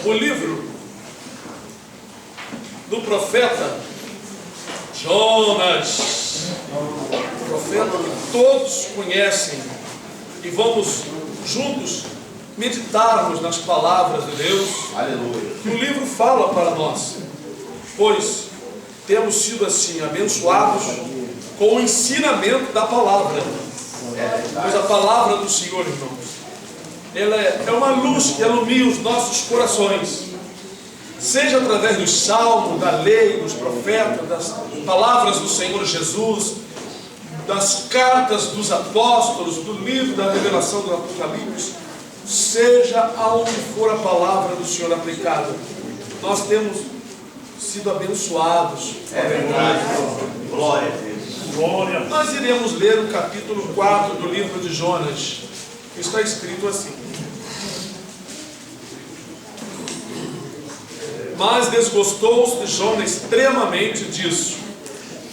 O livro do profeta Jonas, profeta que todos conhecem, e vamos juntos meditarmos nas palavras de Deus. Aleluia. O livro fala para nós, pois temos sido assim abençoados com o ensinamento da palavra. Pois a palavra do Senhor, irmãos, ela é uma luz que ilumina os nossos corações, seja através dos salmos, da lei, dos profetas, das palavras do Senhor Jesus, das cartas dos apóstolos, do livro da revelação do Apocalipse, seja aonde for a palavra do Senhor aplicada, nós temos sido abençoados. É verdade. Glória a Deus. Glória. Nós iremos ler o capítulo 4 do livro de Jonas. Está escrito assim: mas desgostou-se de Jonas extremamente disso,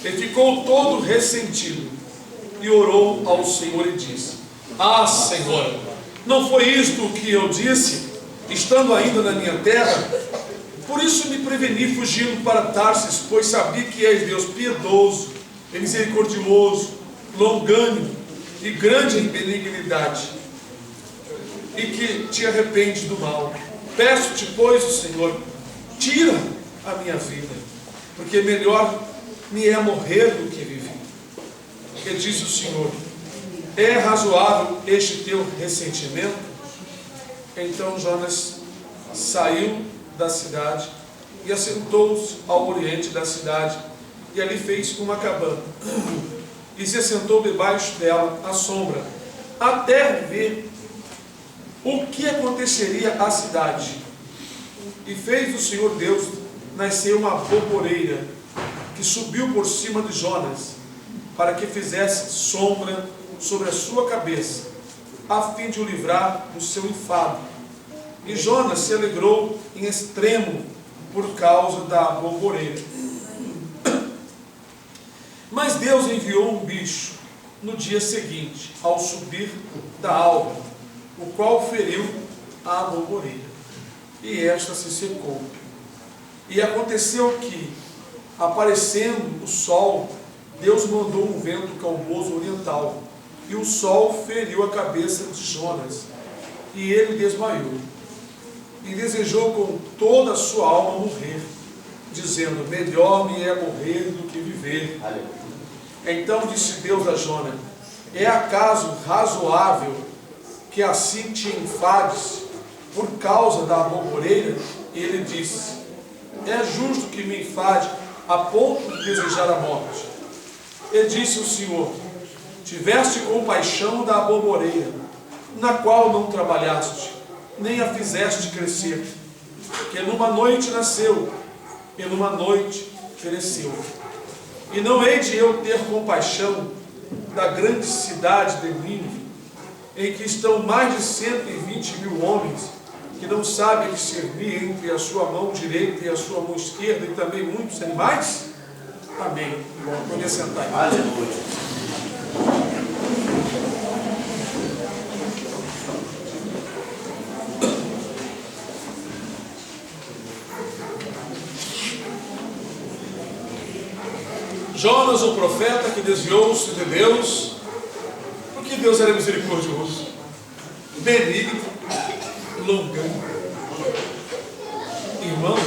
e ficou todo ressentido, e orou ao Senhor e disse: ah, Senhor, não foi isto o que eu disse, estando ainda na minha terra? Por isso me preveni fugindo para Tarsis, pois sabia que és Deus piedoso e misericordioso, longânimo e grande em benignidade, e que te arrependes do mal. Peço-te, pois, o Senhor, tira a minha vida, porque melhor me é morrer do que viver. E disse o Senhor: é razoável este teu ressentimento? Então Jonas saiu da cidade e assentou-se ao oriente da cidade, e ali fez uma cabana, e se assentou debaixo dela à sombra, até ver o que aconteceria à cidade. E fez o Senhor Deus nascer uma boboreira, que subiu por cima de Jonas, para que fizesse sombra sobre a sua cabeça, a fim de o livrar do seu enfado. E Jonas se alegrou em extremo por causa da boboreira. Mas Deus enviou um bicho no dia seguinte, ao subir da alva, o qual feriu a boboreira, e esta se secou. E aconteceu que, aparecendo o sol, Deus mandou um vento calmoso oriental, e o sol feriu a cabeça de Jonas, e ele desmaiou, e desejou com toda a sua alma morrer, dizendo: melhor me é morrer do que viver. Então disse Deus a Jonas: é acaso razoável que assim te enfades por causa da boboreira? E ele disse: é justo que me enfade a ponto de desejar a morte. E disse o Senhor: tiveste compaixão da boboreira, na qual não trabalhaste, nem a fizeste crescer, que numa noite nasceu, e numa noite pereceu. E não hei de eu ter compaixão da grande cidade de Nínive, em que estão mais de 120 mil homens, que não sabem discernir entre a sua mão direita e a sua mão esquerda, e também muitos animais? Amém. Bom, pode sentar aí. Aleluia. Jonas, o profeta que desviou-se de Deus, porque Deus era misericordioso, benigno, longânimo. Irmãos,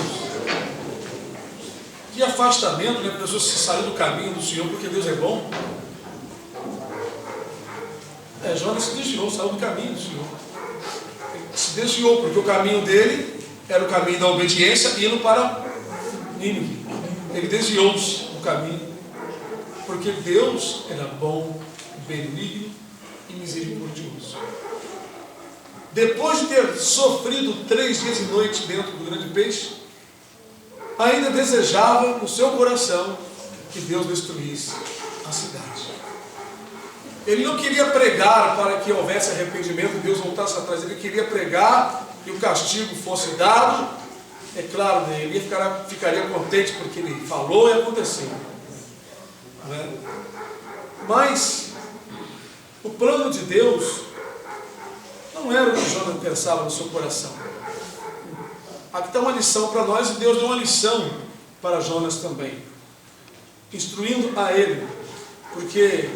que afastamento, né? A pessoa se saiu do caminho do Senhor porque Deus é bom. Jonas se desviou, saiu do caminho do Senhor. Se desviou porque o caminho dele era o caminho da obediência, indo para Nínive. Ele desviou-se do caminho, porque Deus era bom, benigno e misericordioso. Depois de ter sofrido 3 dias e noites dentro do grande peixe, ainda desejava no seu coração que Deus destruísse a cidade. Ele não queria pregar para que houvesse arrependimento e Deus voltasse atrás. Ele queria pregar e o castigo fosse dado. É claro, né? Ele ficaria contente porque ele falou e aconteceu. Mas o plano de Deus não era o que Jonas pensava no seu coração. aqui está uma lição para nós, e Deus deu uma lição para Jonas também, instruindo a ele, porque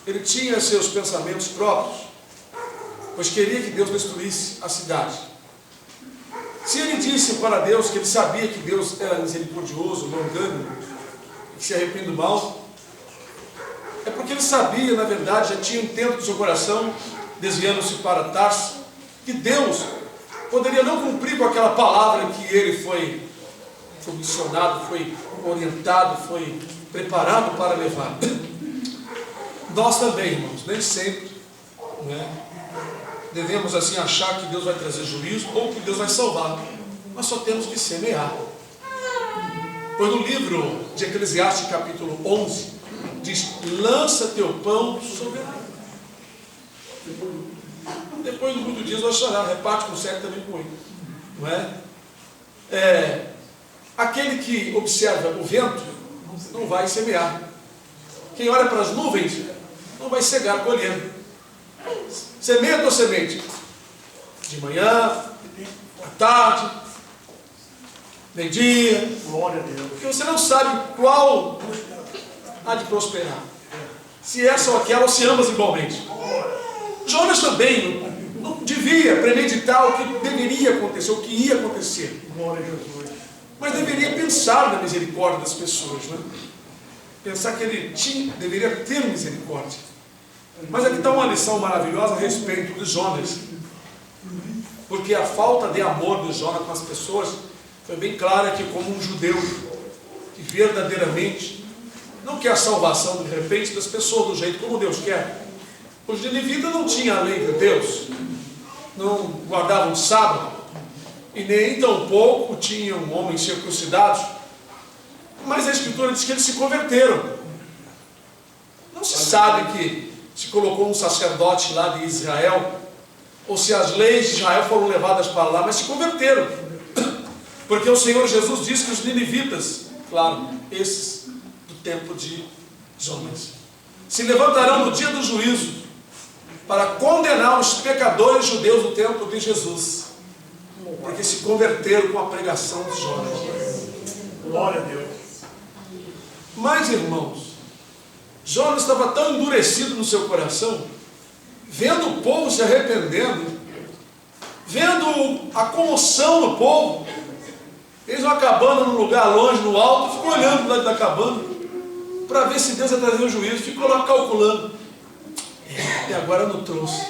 ele tinha seus pensamentos próprios, pois queria que Deus destruísse a cidade. Se ele disse para Deus que ele sabia que Deus era misericordioso, longânimo, e que se arrepende do mal, é porque ele sabia, na verdade, já tinha intento do seu coração, desviando-se para Tarso, que Deus poderia não cumprir com aquela palavra que ele foi missionado, foi orientado, foi preparado para levar. Nós também, irmãos, nem sempre, né, devemos assim achar que Deus vai trazer juízo ou que Deus vai salvar. Nós só temos que semear. Pois no livro de Eclesiastes, capítulo 11, diz: lança teu pão sobre a água. Depois de muitos dias vai chorar, reparte com 7 também com 8. Não é? Aquele que observa o vento não vai semear. Quem olha para as nuvens não vai cegar colhendo. Semeia a tua semente de manhã, à tarde, meio-dia, porque você não sabe qual há de prosperar, se essa ou aquela, ou se ambas igualmente. Jonas também não devia premeditar o que deveria acontecer, o que ia acontecer, mas deveria pensar na misericórdia das pessoas, né? Pensar que ele deveria ter misericórdia. Mas aqui está uma lição maravilhosa a respeito de Jonas, porque a falta de amor de Jonas com as pessoas foi bem clara, que como um judeu que verdadeiramente não quer a salvação de repente das pessoas do jeito como Deus quer. Os ninivitas não tinham a lei de Deus, não guardavam o sábado, e nem tampouco tinham homens circuncidados, mas a Escritura diz que eles se converteram. Não se sabe que se colocou um sacerdote lá de Israel, ou se as leis de Israel foram levadas para lá, mas se converteram, porque o Senhor Jesus disse que os ninivitas, claro, esses do tempo de Jonas, se levantarão no dia do juízo para condenar os pecadores judeus do tempo de Jesus, porque se converteram com a pregação de Jonas. Glória a Deus. Mas, irmãos, Jonas estava tão endurecido no seu coração, vendo o povo se arrependendo, vendo a comoção do povo. Fez uma cabana num lugar longe, no alto, ficou olhando lá da cabana para ver se Deus ia trazer o juízo. Ficou lá calculando. E agora não trouxe.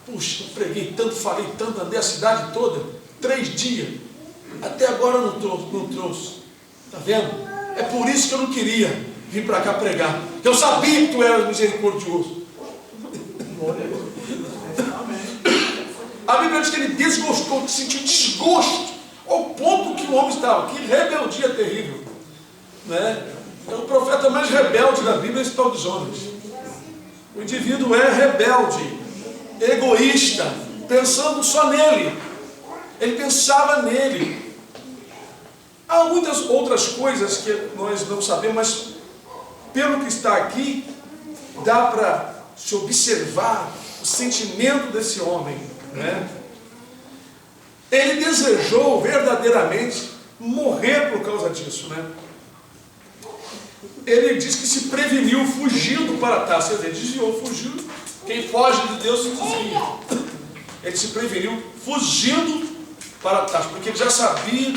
Puxa, eu preguei tanto, falei tanto, andei a cidade toda, 3 dias. Até agora não trouxe. Está vendo? É por isso que eu não queria vir para cá pregar. Eu sabia que tu eras misericordioso. A Bíblia diz que ele desgostou, que sentiu desgosto, ao ponto que o homem estava. Que rebeldia terrível, né? É o profeta mais rebelde da Bíblia, esse tal de Jonas. O indivíduo é rebelde, egoísta, pensando só nele. Ele pensava nele. Há muitas outras coisas que nós não sabemos, mas pelo que está aqui, dá para se observar o sentimento desse homem, né? Ele desejou verdadeiramente morrer por causa disso, né? Ele diz que se preveniu fugindo para Tarso. Quer dizer, desviou, fugiu. Quem foge de Deus se desvia. Ele se preveniu fugindo para Tarso, porque ele já sabia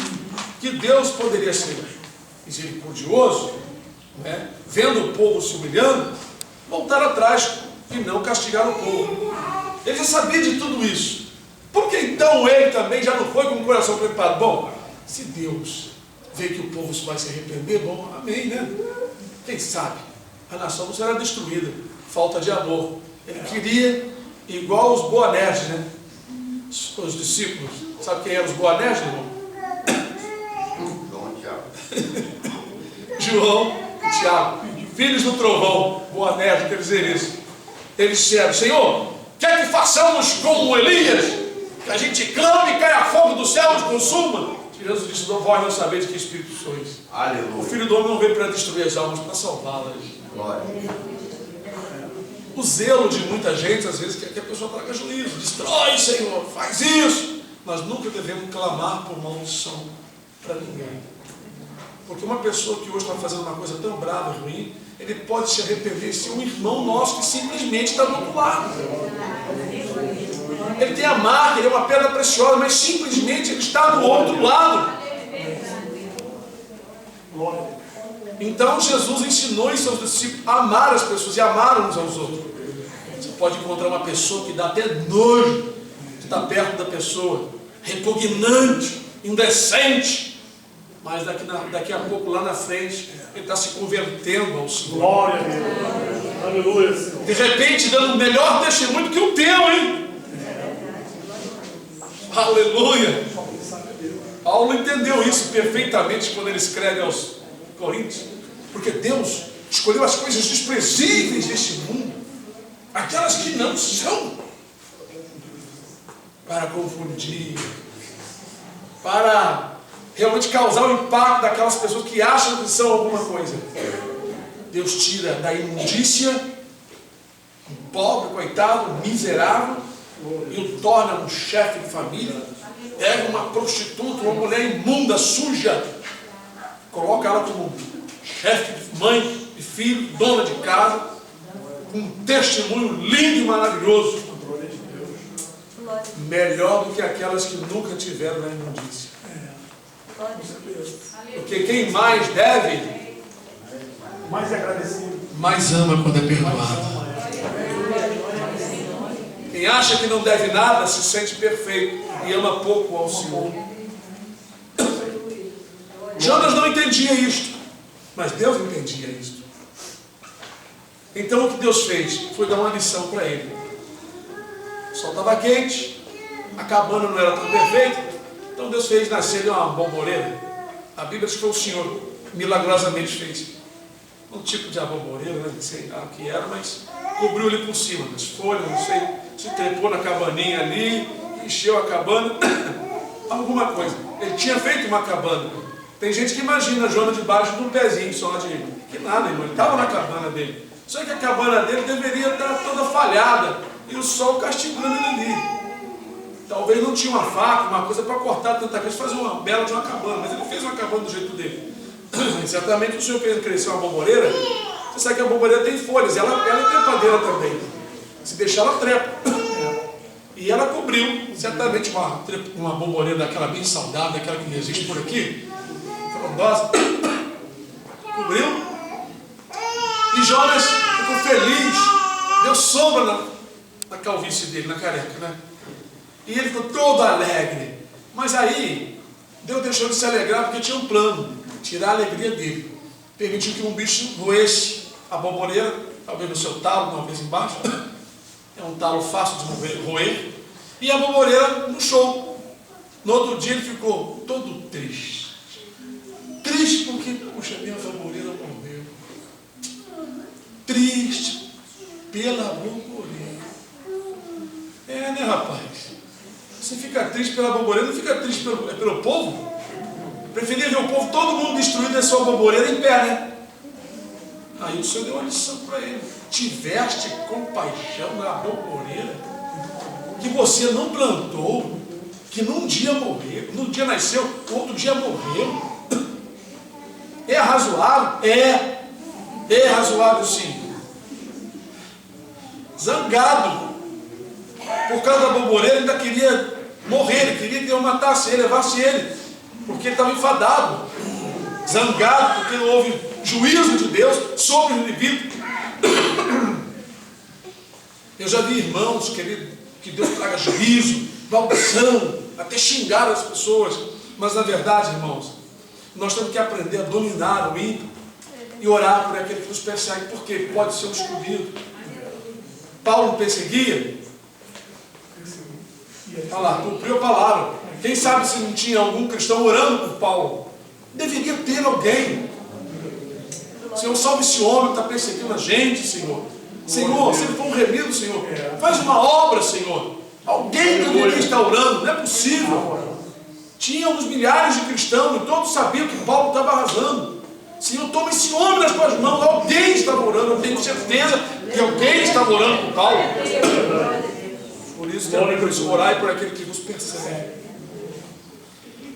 que Deus poderia ser misericordioso, né? Vendo o povo se humilhando, voltar atrás e não castigar o povo. Ele já sabia de tudo isso. Por que então ele também já não foi com o coração preparado? Bom, se Deus vê que o povo vai se arrepender, bom, amém, né? Quem sabe a nação não será destruída. Falta de amor. Ele queria, igual os Boanerges, né? Os discípulos. Sabe quem eram os Boanerges, irmão? João e Tiago. João e Tiago, filhos do trovão. Boanerges quer dizer isso. Eles disseram: Senhor, quer que façamos como Elias? Que a gente clame e caia fogo do céu e nos consuma? Jesus disse: não, vós não sabeis de que espírito sois. Aleluia. O Filho do Homem não veio para destruir as almas, para salvá-las. Glória. O zelo de muita gente, às vezes, quer que a pessoa traga juízo. Destrói, Senhor, faz isso. nós nunca devemos clamar por maldição para ninguém. Porque uma pessoa que hoje está fazendo uma coisa tão brava e ruim, ele pode se arrepender se um irmão nosso que simplesmente está do outro lado. Ele tem a marca, ele é uma pedra preciosa, mas simplesmente ele está do outro lado. Então Jesus ensinou em seus discípulos a amar as pessoas e amar uns aos outros. Você pode encontrar uma pessoa que dá até nojo de estar perto da pessoa, repugnante, indecente, mas daqui a pouco lá na frente ele está se convertendo ao Senhor. Glória a Deus. Aleluia, Senhor. De repente dando um melhor testemunho que o teu, hein? Aleluia. Paulo entendeu isso perfeitamente quando ele escreve aos Coríntios, porque Deus escolheu as coisas desprezíveis deste mundo, aquelas que não são, para confundir, para realmente causar o impacto daquelas pessoas que acham que são alguma coisa. Deus tira da imundícia um pobre, coitado, miserável, e o torna um chefe de família. Pega uma prostituta, uma mulher imunda, suja, coloca ela como chefe de mãe e filho, dona de casa, com um testemunho lindo e maravilhoso, melhor do que aquelas que nunca tiveram na imundícia. Porque quem mais deve, Mais agradecido. mais ama quando é perdoado. Quem acha que não deve nada se sente perfeito e ama pouco ao Senhor. Jonas não entendia isto, mas Deus entendia isto. Então o que Deus fez foi dar uma lição para ele. O sol estava quente, a cabana não era tão perfeita, então Deus fez nascer uma bomboreira. A Bíblia diz que foi o Senhor milagrosamente fez um tipo de aboboreira, não sei lá o que era, mas cobriu ali por cima, as folhas, não sei, se trepou na cabaninha ali, encheu a cabana, alguma coisa. Ele tinha feito uma cabana. Tem gente que imagina Jonas debaixo de um pezinho só de... Que nada, irmão, ele estava na cabana dele. Só que a cabana dele deveria estar toda falhada e o sol castigando ele ali. Talvez não tinha uma faca, uma coisa para cortar tanta coisa, fazer uma bela de uma cabana, mas ele fez uma cabana do jeito dele. Certamente o Senhor fez crescer uma bomboreira. Você sabe que a bomboreira tem folhas, ela é trepadeira também. Se deixar, ela trepa. E ela cobriu, certamente, uma bomboreira daquela bem saudável, daquela que existe por aqui, frondosa. Cobriu. E Jonas ficou feliz, deu sombra na calvície dele, na careca, né? E ele ficou todo alegre. Mas aí, Deus deixou de se alegrar porque tinha um plano, tirar a alegria dele. Permitiu que um bicho roesse a bomboneira, talvez no seu talo, talvez embaixo. É um talo fácil de roer. E a bomboneira murchou. No outro dia ele ficou todo triste. Triste porque, puxa, minha bomboneira morreu. Triste pela bomboneira. É, né, rapaz? Você fica triste pela bomboneira, não fica triste pelo povo? Preferia ver o povo, todo mundo destruído, a sua bomboneira em pé, né? Aí o Senhor deu uma lição para ele. Tiveste compaixão na bomboneira que você não plantou, que num dia morreu, num dia nasceu, outro dia morreu. É razoável? É razoável, sim. Zangado por causa da bomboneira, ele ainda queria morrer, ele queria que eu matasse ele, levasse ele, porque ele estava enfadado, zangado, porque não houve juízo de Deus sobre o indivíduo. Eu já vi irmãos queridos, que Deus traga juízo, maldição, até xingar as pessoas, mas na verdade, irmãos, nós temos que aprender a dominar o ímpio e orar por aquele que nos persegue, porque pode ser um escolhido. Paulo perseguia. Olha lá, cumpriu a palavra. Quem sabe se não tinha algum cristão orando por Paulo? Deveria ter alguém. Senhor, salve esse homem que está perseguindo a gente, Senhor. Senhor, se ele for um remido, Senhor, faz uma obra, Senhor. Alguém deveria estar orando, não é possível. Tinha uns milhares de cristãos e todos sabiam que Paulo estava arrasando. Senhor, toma esse homem nas tuas mãos. Alguém estava orando, eu tenho certeza que alguém estava orando por Paulo. Por isso que é preciso orar por aquele que nos persegue.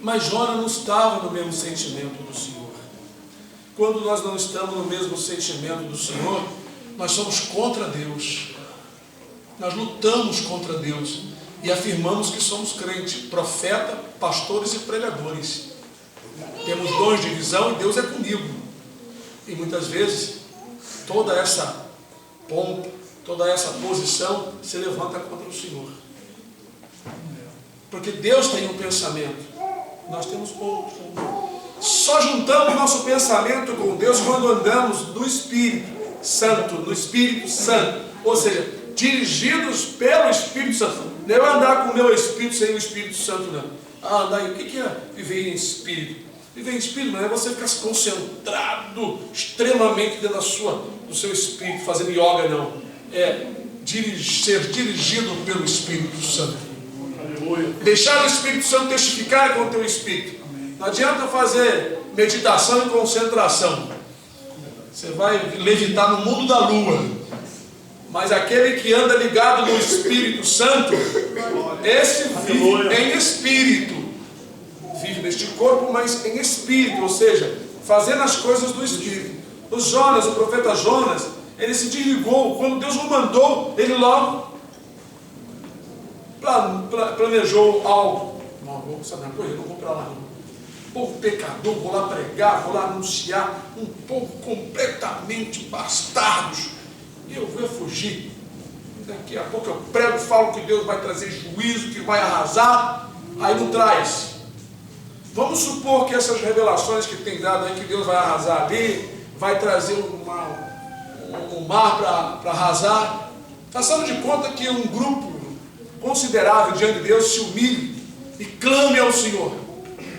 Mas Jonas não estava no mesmo sentimento do Senhor. Quando nós não estamos no mesmo sentimento do Senhor, nós somos contra Deus. Nós lutamos contra Deus e afirmamos que somos crentes, profeta, pastores e pregadores. Temos dons de visão e Deus é comigo. E muitas vezes toda essa pompa, toda essa posição se levanta contra o Senhor. Porque Deus tem um pensamento, nós temos outro. Só juntamos nosso pensamento com Deus quando andamos no Espírito Santo, no Espírito Santo. Ou seja, dirigidos pelo Espírito Santo. Não é andar com o meu Espírito sem o Espírito Santo, não. Andar, o que é viver em Espírito? Viver em Espírito não é você ficar concentrado extremamente dentro do seu Espírito, fazendo yoga, não. É ser dirigido pelo Espírito Santo. Aleluia. Deixar o Espírito Santo testificar com o teu Espírito. Não adianta fazer meditação e concentração. Você vai levitar no mundo da lua. Mas aquele que anda ligado no Espírito Santo, esse vive em Espírito. Vive neste corpo, mas em Espírito. Ou seja, fazendo as coisas do Espírito. O Jonas, o profeta Jonas, ele se desligou. Quando Deus o mandou, ele logo planejou algo. Não, vou saber uma coisa, eu não vou para lá não. Povo pecador, vou lá pregar, vou lá anunciar. Um povo completamente bastardos. Eu vou fugir. Daqui a pouco eu prego, falo que Deus vai trazer juízo, que vai arrasar. Aí não traz. Vamos supor que essas revelações que tem dado aí, que Deus vai arrasar ali, vai trazer um mar para arrasar. Façamos de conta que um grupo considerável diante de Deus se humilhe e clame ao Senhor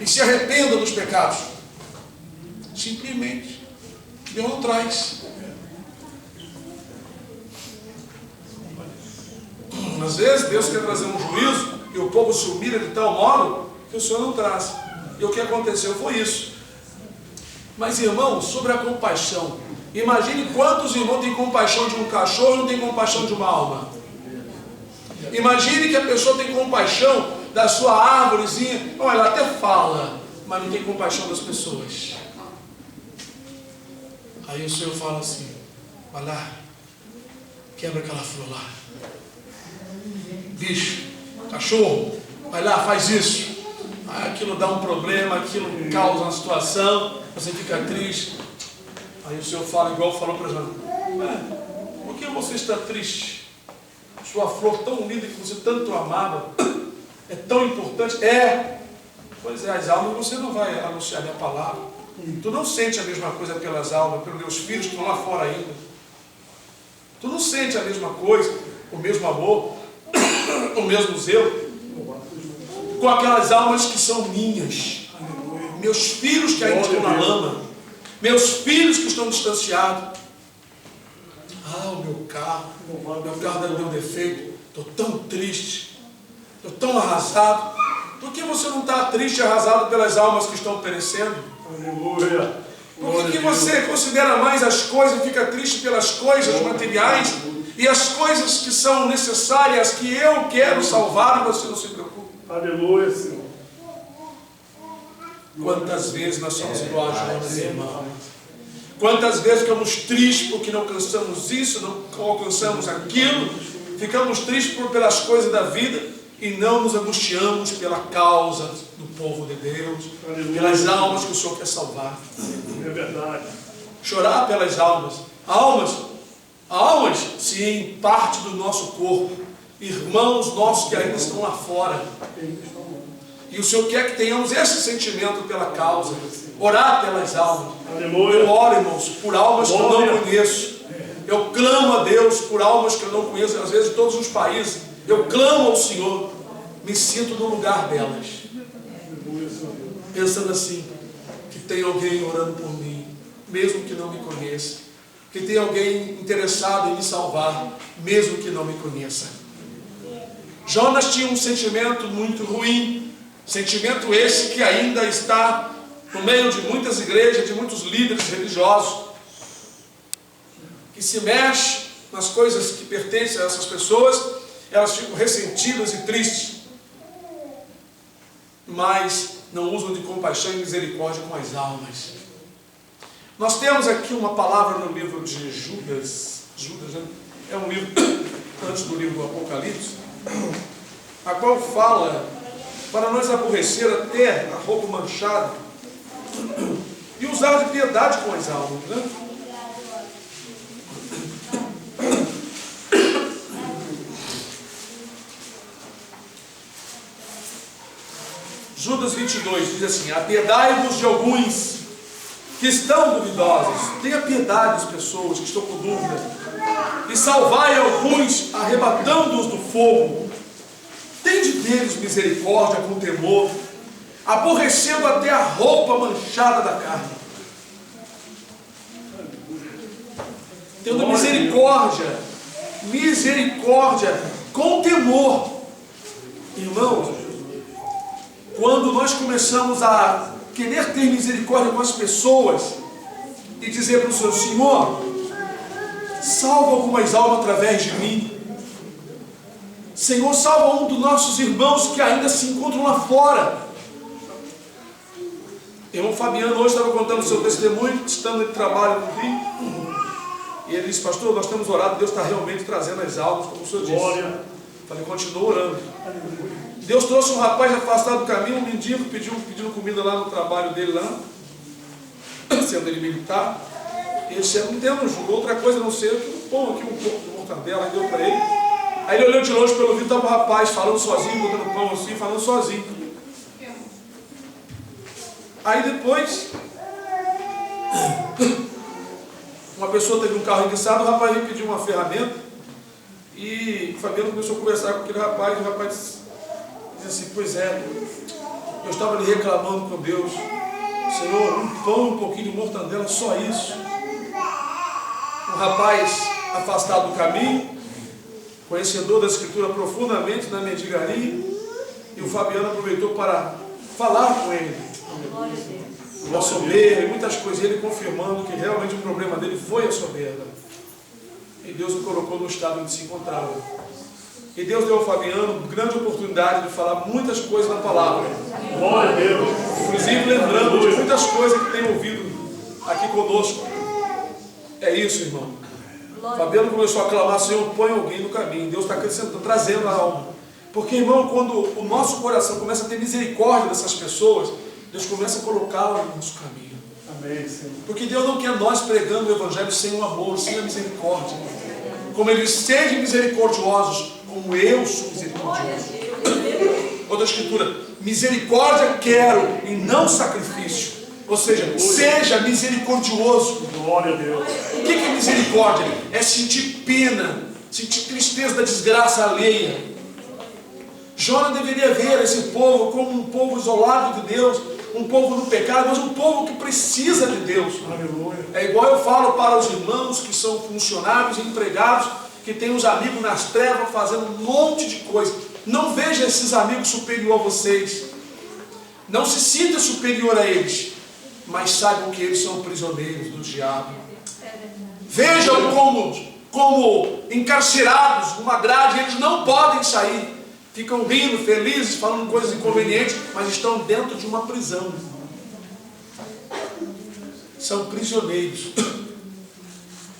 e se arrependa dos pecados. Simplesmente Deus não traz. Às vezes Deus quer trazer um juízo e o povo se humilha de tal modo que o Senhor não traz. E o que aconteceu foi isso. Mas irmãos, sobre a compaixão, imagine quantos irmãos têm compaixão de um cachorro e não têm compaixão de uma alma. Imagine que a pessoa tem compaixão da sua árvorezinha. Bom, ela até fala, mas não tem compaixão das pessoas. Aí o Senhor fala assim: vai lá, quebra aquela flor lá. Bicho, cachorro, vai lá, faz isso. Aí aquilo dá um problema, aquilo causa uma situação, você fica triste. Aí o Senhor fala igual falou para Jonas: por que você está triste? Sua flor tão linda que você tanto amava, é tão importante. Pois é, as almas você não vai anunciar minha palavra. Tu não sente a mesma coisa pelas almas, pelos meus filhos que estão lá fora ainda. Tu não sente a mesma coisa, o mesmo amor, o mesmo zelo, com aquelas almas que são minhas. Meus filhos que ainda estão na lama, meus filhos que estão distanciados. O meu carro deu defeito, estou tão triste, estou tão arrasado. Por que você não está triste e arrasado pelas almas que estão perecendo? Aleluia. Por que você considera mais as coisas e fica triste pelas coisas materiais e as coisas que são necessárias, que eu quero salvar, você não se preocupa? Aleluia, Senhor. Quantas vezes nós somos igual a Jonas, irmão? Quantas vezes ficamos tristes porque não alcançamos isso, não alcançamos aquilo, ficamos tristes pelas coisas da vida e não nos angustiamos pela causa do povo de Deus, pelas almas que o Senhor quer salvar. É verdade. Chorar pelas almas. Almas, sim, parte do nosso corpo. Irmãos nossos que ainda estão lá fora. E o Senhor quer que tenhamos esse sentimento pela causa. Orar pelas almas. Aleluia. Eu oro, irmãos, por almas que eu não conheço. Eu clamo a Deus por almas que eu não conheço, às vezes em todos os países. Eu clamo ao Senhor. Me sinto no lugar delas. Pensando assim, que tem alguém orando por mim, mesmo que não me conheça. Que tem alguém interessado em me salvar, mesmo que não me conheça. Jonas tinha um sentimento muito ruim. Sentimento esse que ainda está no meio de muitas igrejas, de muitos líderes religiosos, que se mexe nas coisas que pertencem a essas pessoas, elas ficam ressentidas e tristes. mas não usam de compaixão e misericórdia com as almas. Nós temos aqui uma palavra no livro de Judas, né? É um livro antes do livro do Apocalipse, a qual fala para nós aborrecer até a roupa manchada e usar de piedade com as almas, né? Judas 22 diz assim: apiedai-vos de alguns que estão duvidosos. Tenha piedade das pessoas que estão com dúvida, e salvai alguns, arrebatando-os do fogo. Tende deles misericórdia com temor, aborrecendo até a roupa manchada da carne. Tendo misericórdia com temor. Irmãos, quando nós começamos a querer ter misericórdia com as pessoas e dizer para o Senhor: Senhor, salva algumas almas através de mim. Senhor, salva um dos nossos irmãos que ainda se encontram lá fora. Irmão Fabiano hoje estava contando o seu testemunho, estando em trabalho no Rio. E ele disse: pastor, nós temos orado, Deus está realmente trazendo as almas, como o senhor disse. Glória. Falei: continua orando. Deus trouxe um rapaz afastado do caminho, um mendigo, pedindo comida lá no trabalho dele, lá, sendo ele militar. Ele disse: não temos outra coisa a não ser pão aqui, um pouco de mortadela. Aí deu para ele. Aí ele olhou de longe pelo vidro, estava um rapaz falando sozinho, botando pão assim, falando sozinho. Aí depois, uma pessoa teve um carro enguiçado, o rapaz veio pedir uma ferramenta, e o Fabiano começou a conversar com aquele rapaz, e o rapaz disse assim: pois é, eu estava ali reclamando com Deus, Senhor, um pão e um pouquinho de mortadela, só isso. Um rapaz afastado do caminho, conhecedor da Escritura profundamente, na mendigaria, e o Fabiano aproveitou para falar com ele, a soberba e muitas coisas, ele confirmando que realmente o problema dele foi a soberba, e Deus o colocou no estado onde se encontrava. E Deus deu ao Fabiano grande oportunidade de falar muitas coisas na palavra. Glória a Deus. Inclusive lembrando de muitas coisas que tem ouvido aqui conosco. É isso, irmão. Fabiano começou a clamar: Senhor, põe alguém no caminho. Deus está acrescentando, trazendo a alma. Porque, irmão, quando o nosso coração começa a ter misericórdia dessas pessoas, Deus começa a colocá-las no nosso caminho. Amém, Senhor. Porque Deus não quer nós pregando o Evangelho sem o amor, sem a misericórdia. Como Ele diz: sejam misericordiosos, como eu sou misericordioso. Outra escritura: misericórdia quero e não sacrifício. Ou seja, seja misericordioso. Glória a Deus. O que é misericórdia? É sentir pena, sentir tristeza da desgraça alheia. Jó não deveria ver esse povo como um povo isolado de Deus, um povo no pecado, mas um povo que precisa de Deus. Aleluia. É igual eu falo para os irmãos que são funcionários e empregados, que têm os amigos nas trevas fazendo um monte de coisa. Não veja esses amigos superior a vocês. Não se sinta superior a eles, mas saibam que eles são prisioneiros do diabo. Vejam como encarcerados numa grade, eles não podem sair. Ficam rindo, felizes, falando coisas inconvenientes, mas estão dentro de uma prisão. São prisioneiros.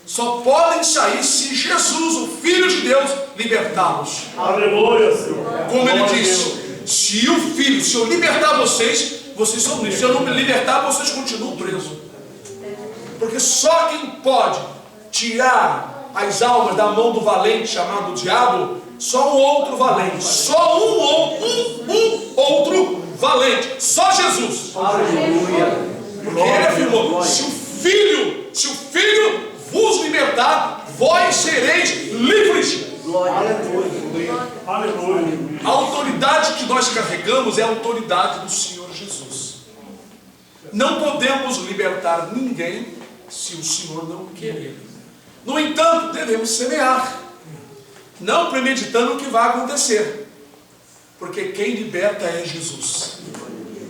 Só podem sair se Jesus, o Filho de Deus, libertá-los. Aleluia, Senhor. Como ele disse: se o Filho, se eu libertar vocês, vocês são livres. Se eu não me libertar, vocês continuam presos. Porque só quem pode tirar as almas da mão do valente chamado diabo, só um outro valente. Só um outro valente. Só Jesus. Aleluia. Porque ele afirmou: se o Filho vos libertar, vós sereis livres. Aleluia. A autoridade que nós carregamos é a autoridade do Senhor Jesus. Não podemos libertar ninguém se o Senhor não querer. No entanto, devemos semear, não premeditando o que vai acontecer, porque quem liberta é Jesus,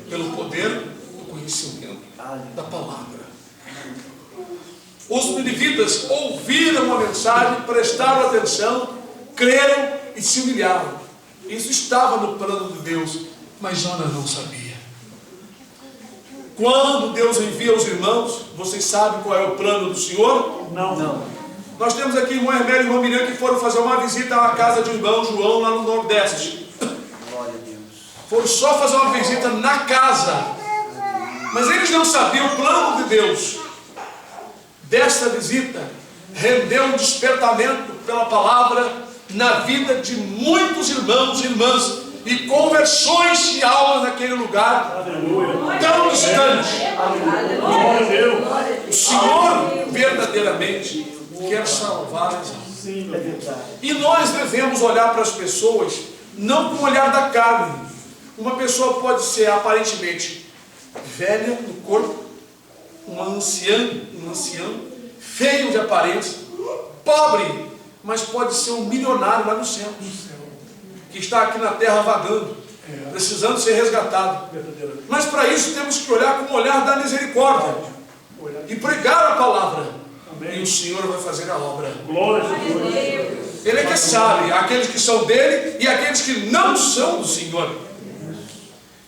pelo poder do conhecimento da palavra. Os ninivitas ouviram a mensagem, prestaram atenção, creram e se humilharam. Isso estava no plano de Deus. Mas Jonas não sabia. Quando Deus envia os irmãos, vocês sabem qual é o plano do Senhor? Não. Nós temos aqui irmão Hermélio e irmão Miriam que foram fazer uma visita à casa de irmão João lá no Nordeste. Glória a Deus. Foram só fazer uma visita na casa. Mas eles não sabiam o plano de Deus. Dessa visita rendeu um despertamento pela palavra na vida de muitos irmãos e irmãs e conversões de almas naquele lugar Aleluia. tão distante. Glória a Deus. O Senhor verdadeiramente quer salvar as almas. Sim, meu Deus. E nós devemos olhar para as pessoas não com o olhar da carne. Uma pessoa pode ser aparentemente velha no corpo, um ancião, feio de aparência, pobre, mas pode ser um milionário lá no céu, que está aqui na terra vagando, precisando ser resgatado. Mas para isso temos que olhar com o olhar da misericórdia e pregar a palavra. E o Senhor vai fazer a obra. Glória a Deus. Ele é que sabe, aqueles que são dele e aqueles que não são do Senhor.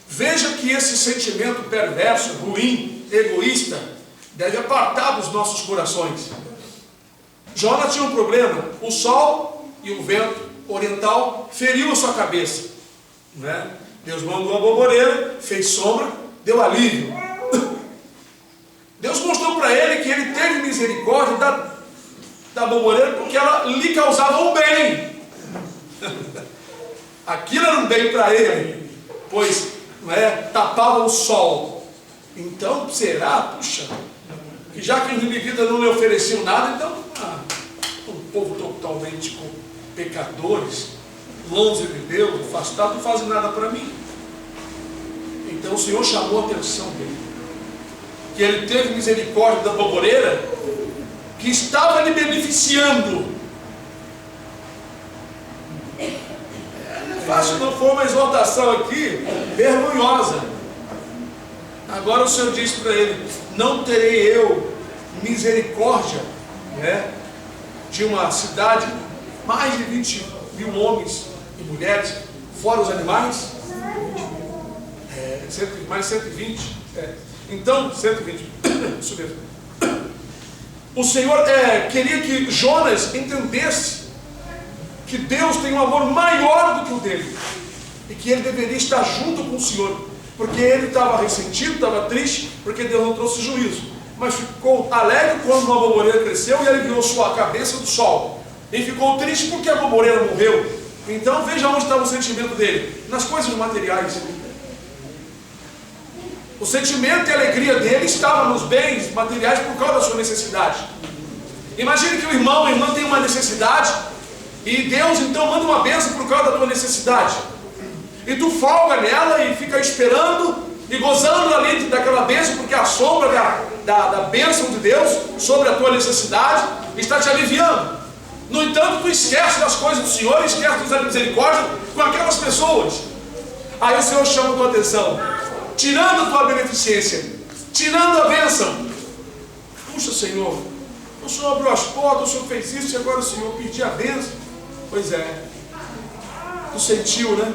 Veja que esse sentimento perverso, ruim, egoísta, deve apartar dos nossos corações. Jonas tinha um problema. O sol e o vento oriental feriu a sua cabeça, né? Deus mandou a bomboreira, fez sombra, deu alívio. Deus mostrou para ele que ele teve misericórdia da bomboreira porque ela lhe causava um bem. Aquilo era um bem para ele, pois tapava o sol. Então será, puxa, que já que os ninivitas não lhe ofereciam nada, então um povo totalmente com pecadores, longe de Deus, afastado, não fazem nada para mim. Então o Senhor chamou a atenção dele, que ele teve misericórdia da bomboreira que estava lhe beneficiando. Não é fácil, não foi uma exortação aqui vergonhosa. Agora o Senhor diz para ele: não terei eu misericórdia, né, de uma cidade, mais de 20 mil homens e mulheres, fora os animais? Mais 120. Então, 120. Isso mesmo. O Senhor queria que Jonas entendesse que Deus tem um amor maior do que o dele e que ele deveria estar junto com o Senhor, porque ele estava ressentido, estava triste, porque Deus não trouxe juízo, mas ficou alegre quando uma bomboreira cresceu e aliviou sua cabeça do sol, e ficou triste porque a bomboreira morreu. Então veja onde estava o sentimento dele: nas coisas materiais. O sentimento e a alegria dele estava nos bens materiais por causa da sua necessidade. Imagine que o irmão, a irmã tem uma necessidade e Deus então manda uma bênção por causa da tua necessidade. E tu folga nela e fica esperando e gozando ali daquela bênção, porque a sombra da bênção de Deus sobre a tua necessidade está te aliviando. No entanto, tu esquece das coisas do Senhor, esquece de usar a misericórdia com aquelas pessoas. Aí o Senhor chama a tua atenção, tirando a tua beneficência, tirando a bênção. Puxa, Senhor, o Senhor abriu as portas, o Senhor fez isso e agora o Senhor pediu a bênção. Pois é, tu sentiu, né,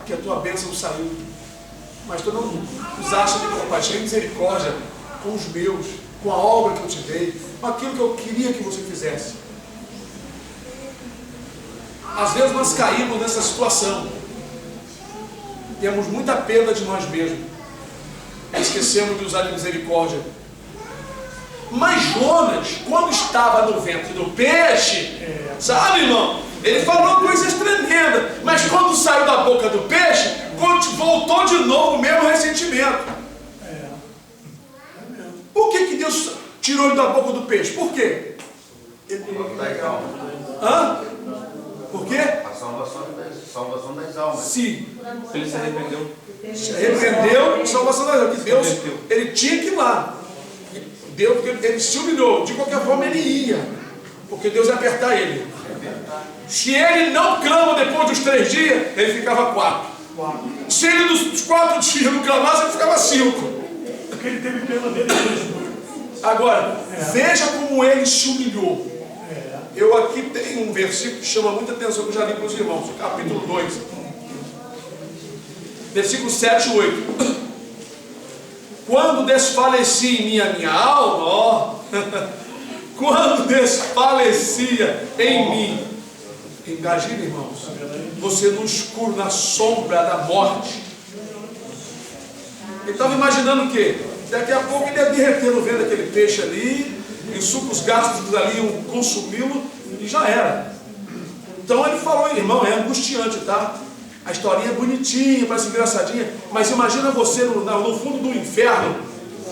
que a tua bênção saiu, mas tu não usaste de compaixão e misericórdia com os meus, com a obra que eu te dei, com aquilo que eu queria que você fizesse. Às vezes nós caímos nessa situação, temos muita pena de nós mesmos, esquecemos de usar a misericórdia. Mas Jonas, quando estava no ventre do peixe, sabe, irmão, ele falou coisas tremendas, mas quando saiu da boca do peixe, voltou de novo o mesmo ressentimento. Por que Deus tirou ele da boca do peixe? Por quê? Hã? Por quê? A salvação das almas. Sim. Ele se arrependeu. Se arrependeu, salvação das almas. Que Deus, ele tinha que ir lá. Deus, ele se humilhou. De qualquer forma ele ia, porque Deus ia apertar ele. Se ele não clama depois dos 3 dias, ele ficava 4. Se ele dos 4 dias não clamasse, ele ficava 5. Porque ele teve pena dele mesmo. Agora, veja como ele se humilhou. Eu aqui tenho um versículo que chama muita atenção, que eu já li para os irmãos, capítulo 2. versículo 7 e 8. Quando desfaleci em minha alma, ó, quando desfalecia em mim, imagina, irmãos, você no escuro, na sombra da morte. Ele estava imaginando o quê? Daqui a pouco ele ia derreter no vento aquele peixe ali, e os sucos gástricos ali iam consumi-lo, e já era. Então ele falou, irmão, é angustiante, tá? A historinha é bonitinha, parece engraçadinha, mas imagina você no fundo do inferno,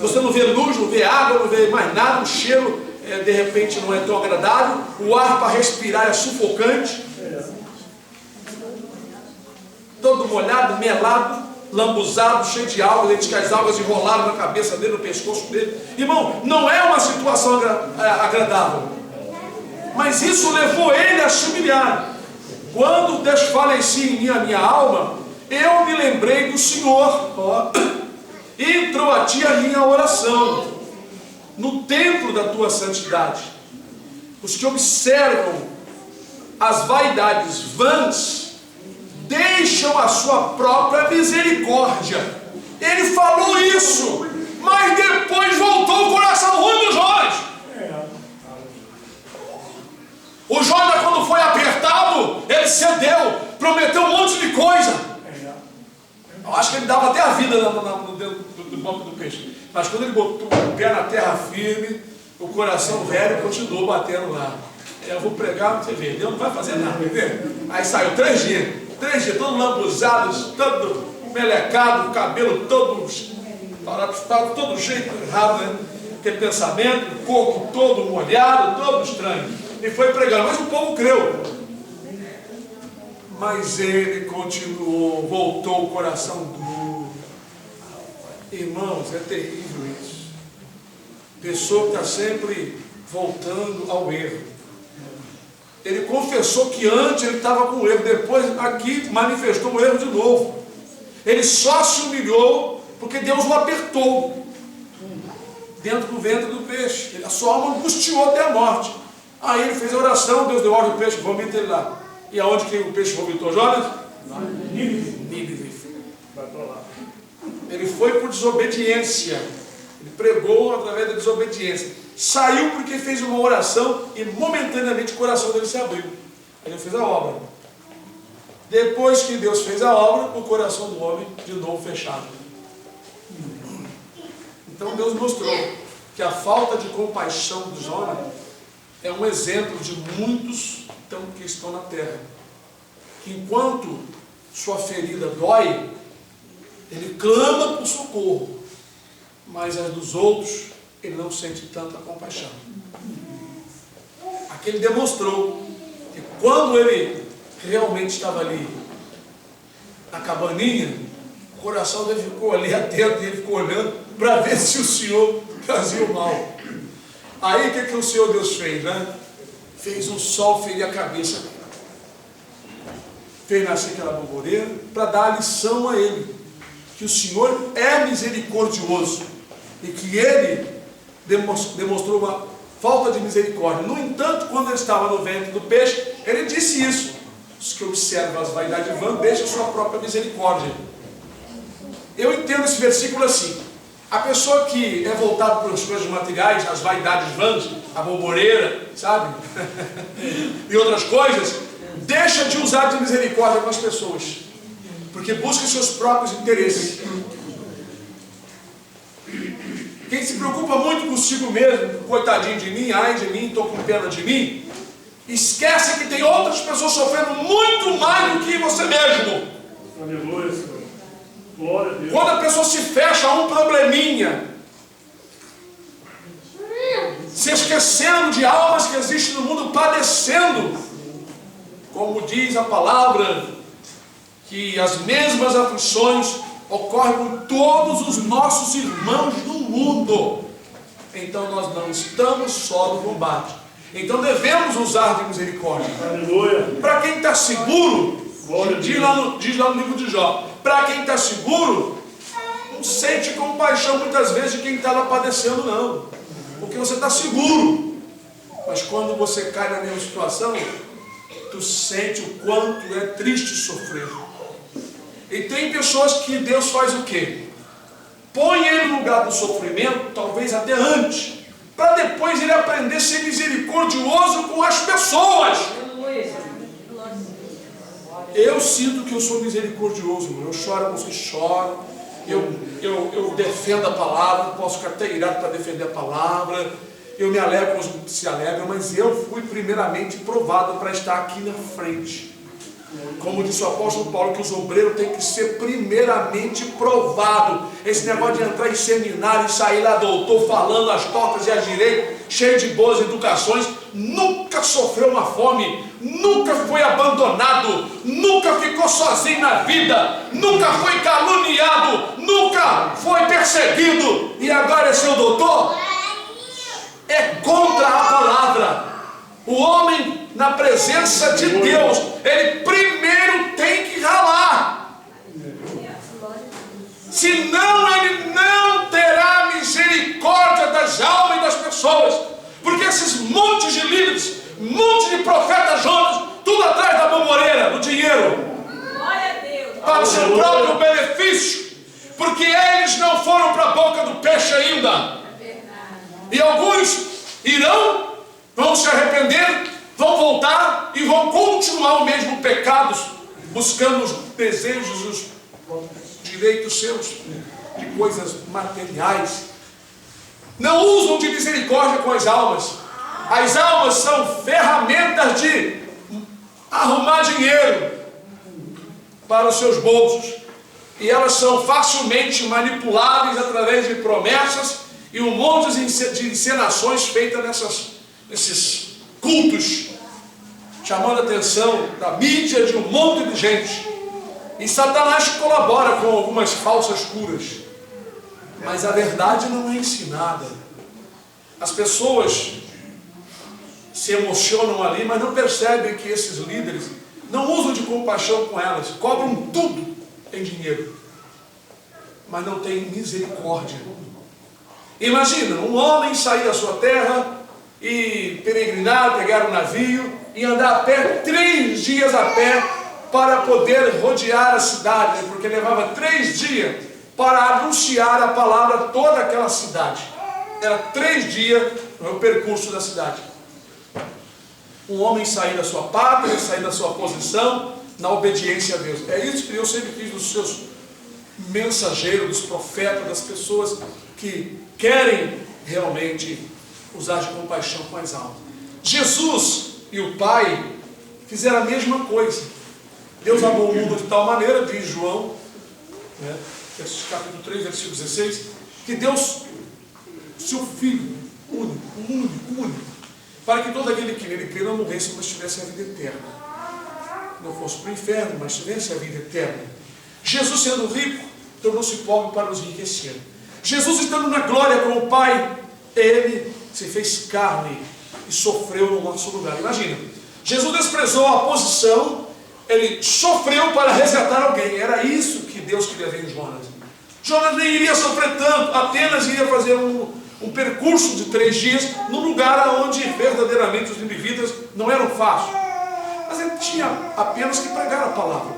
você não vê luz, não vê água, não vê mais nada, o cheiro de repente não é tão agradável, o ar para respirar é sufocante, todo molhado, melado, lambuzado, cheio de algas, desde que as algas enrolaram na cabeça dele, no pescoço dele. Irmão, não é uma situação agradável, mas isso levou ele a se humilhar. Quando desfaleci em minha alma, eu me lembrei do Senhor, ó, entrou a ti a minha oração, no templo da tua santidade. Os que observam as vaidades vãs, deixam a sua própria misericórdia. Ele falou isso, mas depois voltou o coração ruim do Jonas. O Jonas, quando foi apertado, ele cedeu, prometeu um monte de coisa. Eu acho que ele dava até a vida do banco do peixe. Mas quando ele botou o pé na terra firme, o coração velho continuou batendo lá. Eu vou pregar, você vê, Deus não vai fazer nada, entendeu? Aí saiu 3 dias, todo lambuzado, todo melecado, cabelo todo jeito errado, né? Aquele pensamento, o corpo todo molhado, todo estranho. E foi pregando, mas o povo creu. Mas ele continuou, voltou o coração duro. Irmãos, é terrível isso. Pessoa que está sempre voltando ao erro. Ele confessou que antes ele estava com erro, depois aqui manifestou o erro de novo. Ele só se humilhou porque Deus o apertou dentro do ventre do peixe. A sua alma angustiou até a morte. Aí ele fez a oração, Deus deu ordem ao peixe, vomita ele lá. E aonde que o peixe vomitou, Jonas? Nínive. Ele foi por desobediência. Ele pregou através da desobediência. Saiu porque fez uma oração e momentaneamente o coração dele se abriu. Aí ele fez a obra. Depois que Deus fez a obra, o coração do homem de novo fechado. Então Deus mostrou que a falta de compaixão do Jonas é um exemplo de muitos que estão na terra. Que enquanto sua ferida dói, ele clama por socorro, mas as dos outros ele não sente tanta compaixão. Aqui ele demonstrou que quando ele realmente estava ali na cabaninha, o coração dele ficou ali atento e ele ficou olhando para ver se o Senhor fazia o mal. Aí o que o Senhor Deus fez, né? Fez um sol ferir a cabeça, fez nascer aquela borboleira para dar a lição a ele, que o Senhor é misericordioso e que ele demonstrou uma falta de misericórdia. No entanto, quando ele estava no ventre do peixe, ele disse isso: os que observam as vaidades vãs deixam sua própria misericórdia. Eu entendo esse versículo assim: a pessoa que é voltada para as coisas materiais, as vaidades vãs, a borboleira, sabe? E outras coisas, deixa de usar de misericórdia com as pessoas, porque busca seus próprios interesses. Quem se preocupa muito consigo mesmo, coitadinho de mim, ai de mim, estou com pena de mim, esquece que tem outras pessoas sofrendo muito mais do que você mesmo. Aleluia, Senhor. Glória a Deus. Quando a pessoa se fecha a um probleminha, se esquecendo de almas que existem no mundo padecendo, como diz a palavra, que as mesmas aflições ocorrem com todos os nossos irmãos no mundo. Então nós não estamos só no combate. Então devemos usar de misericórdia. Aleluia. Para quem está seguro, diz lá no livro de Jó, para quem está seguro, não sente compaixão muitas vezes de quem está lá padecendo, não. Porque você está seguro. Mas quando você cai na mesma situação, tu sente o quanto é triste sofrer. E tem pessoas que Deus faz o quê? Põe ele no lugar do sofrimento, talvez até antes, para depois ele aprender a ser misericordioso com as pessoas. Eu sinto que eu sou misericordioso, irmão. Eu choro com os que choram. Eu defendo a palavra. Posso ficar até irado para defender a palavra. Eu me alegro com os que se alegram. Mas eu fui primeiramente provado para estar aqui na frente. Como disse o apóstolo Paulo, que os obreiros têm que ser primeiramente provados. Esse negócio de entrar em seminário e sair lá doutor falando as tortas e as direitas, cheio de boas educações, nunca sofreu uma fome, nunca foi abandonado, nunca ficou sozinho na vida, nunca foi caluniado, nunca foi perseguido e agora é seu doutor? É contra a palavra. O homem, na presença de Deus, ele primeiro tem que ralar. Senão ele não terá misericórdia das almas e das pessoas. Porque esses montes de líderes, montes de profetas Jonas, tudo atrás da bomboreira, do dinheiro, para o seu próprio benefício. Porque eles não foram para a boca do peixe ainda. E alguns irão, vão se arrepender, vão voltar e vão continuar o mesmo pecado, buscando os desejos, os direitos seus, de coisas materiais. Não usam de misericórdia com as almas. As almas são ferramentas de arrumar dinheiro para os seus bolsos. E elas são facilmente manipuláveis através de promessas e um monte de encenações feitas nesses cultos, chamando a atenção da mídia de um monte de gente. E Satanás colabora com algumas falsas curas, mas a verdade não é ensinada. As pessoas se emocionam ali, mas não percebem que esses líderes não usam de compaixão com elas, cobram tudo em dinheiro, mas não têm misericórdia. Imagina um homem sair da sua terra e peregrinar, pegar um navio e andar a pé, 3 dias a pé, para poder rodear a cidade, porque levava 3 dias para anunciar a palavra a toda aquela cidade. Era 3 dias o percurso da cidade. Um homem sair da sua pátria, sair da sua posição, na obediência a Deus. É isso que eu sempre fiz dos seus mensageiros, dos profetas, das pessoas que querem realmente usar de compaixão com as almas. Jesus e o Pai fizeram a mesma coisa. Deus amou o mundo de tal maneira, diz João, capítulo 3, versículo 16, que Deus, seu Filho único, para que todo aquele que nele crê não morresse, mas tivesse a vida eterna. Não fosse para o inferno, mas tivesse a vida eterna. Jesus, sendo rico, tornou-se pobre para nos enriquecer. Jesus, estando na glória com o Pai, ele se fez carne e sofreu no nosso lugar. Imagina, Jesus desprezou a posição, ele sofreu para resgatar alguém. Era isso que Deus queria ver em Jonas. Jonas nem iria sofrer tanto, apenas iria fazer um percurso de 3 dias, num lugar onde verdadeiramente os indivíduos não eram fáceis. Mas ele tinha apenas que pregar a palavra.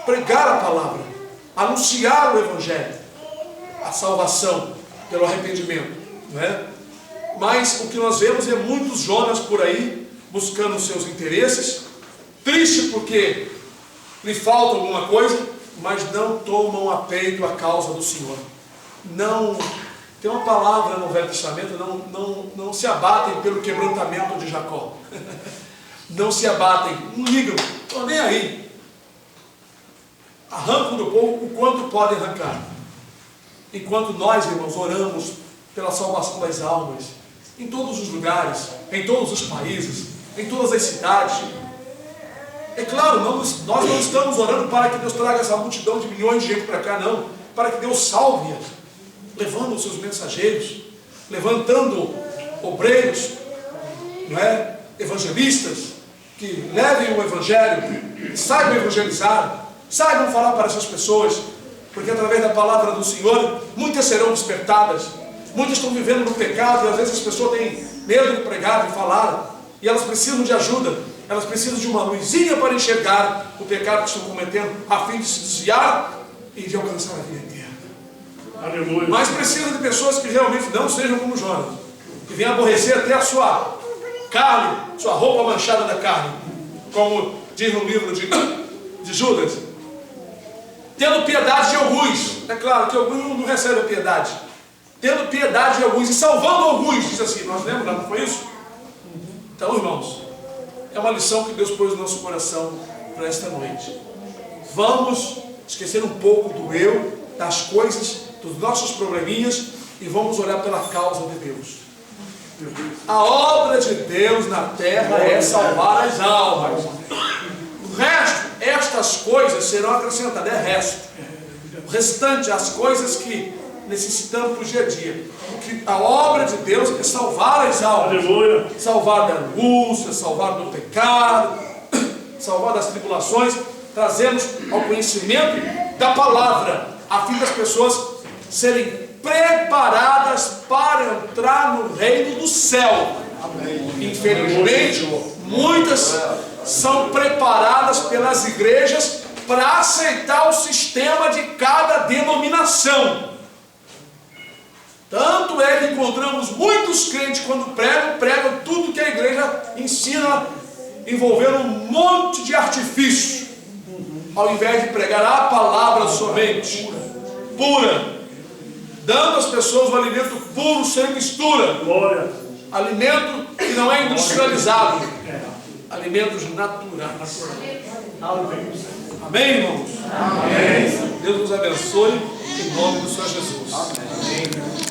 Pregar a palavra, anunciar o Evangelho, a salvação pelo arrependimento, não é? Mas o que nós vemos é muitos Jonas por aí buscando os seus interesses, triste porque lhe falta alguma coisa, mas não tomam a peito a causa do Senhor. Não, tem uma palavra no Velho Testamento, não se abatem pelo quebrantamento de Jacó. Não se abatem, não ligam, estão nem aí. Arrancam do povo o quanto podem arrancar. Enquanto nós, irmãos, oramos pela salvação das almas, em todos os lugares, em todos os países, em todas as cidades. É claro, nós não estamos orando para que Deus traga essa multidão de milhões de gente para cá, não. Para que Deus salve-as, levando os seus mensageiros, levantando obreiros, não é? Evangelistas, que levem o Evangelho, saibam evangelizar, saibam falar para essas pessoas, porque através da palavra do Senhor, muitas serão despertadas. Muitas estão vivendo no pecado e às vezes as pessoas têm medo de pregar, de falar, e elas precisam de ajuda. Elas precisam de uma luzinha para enxergar o pecado que estão cometendo, a fim de se desviar e de alcançar a vida eterna. Aleluia. Mas precisa de pessoas que realmente não sejam como Jonas, que venham aborrecer até a sua carne, sua roupa manchada da carne, como diz no livro de Judas. Tendo piedade de alguns. É claro que alguns não recebem a piedade. Tendo piedade de alguns e salvando alguns. Diz assim, nós lemos lá, não foi isso? Então, irmãos, é uma lição que Deus pôs no nosso coração para esta noite. Vamos esquecer um pouco do eu, das coisas, dos nossos probleminhas e vamos olhar pela causa de Deus. A obra de Deus na terra é salvar as almas. O resto, estas coisas serão acrescentadas, é resto. O restante, as coisas que necessitamos para o dia a dia. Porque a obra de Deus é salvar as almas. Aleluia. Salvar da angústia, salvar do pecado, salvar das tribulações, trazemos ao conhecimento da palavra, a fim das pessoas serem preparadas para entrar no reino do céu. Infelizmente, muitas são preparadas pelas igrejas para aceitar o sistema de cada denominação. Tanto é que encontramos muitos crentes quando pregam tudo que a igreja ensina, envolvendo um monte de artifício, ao invés de pregar a palavra somente, pura, dando às pessoas um alimento puro, sem mistura. Glória. Alimento que não é industrializado. Alimentos naturais. Amém, irmãos? Amém. Deus nos abençoe em nome do Senhor Jesus. Amém.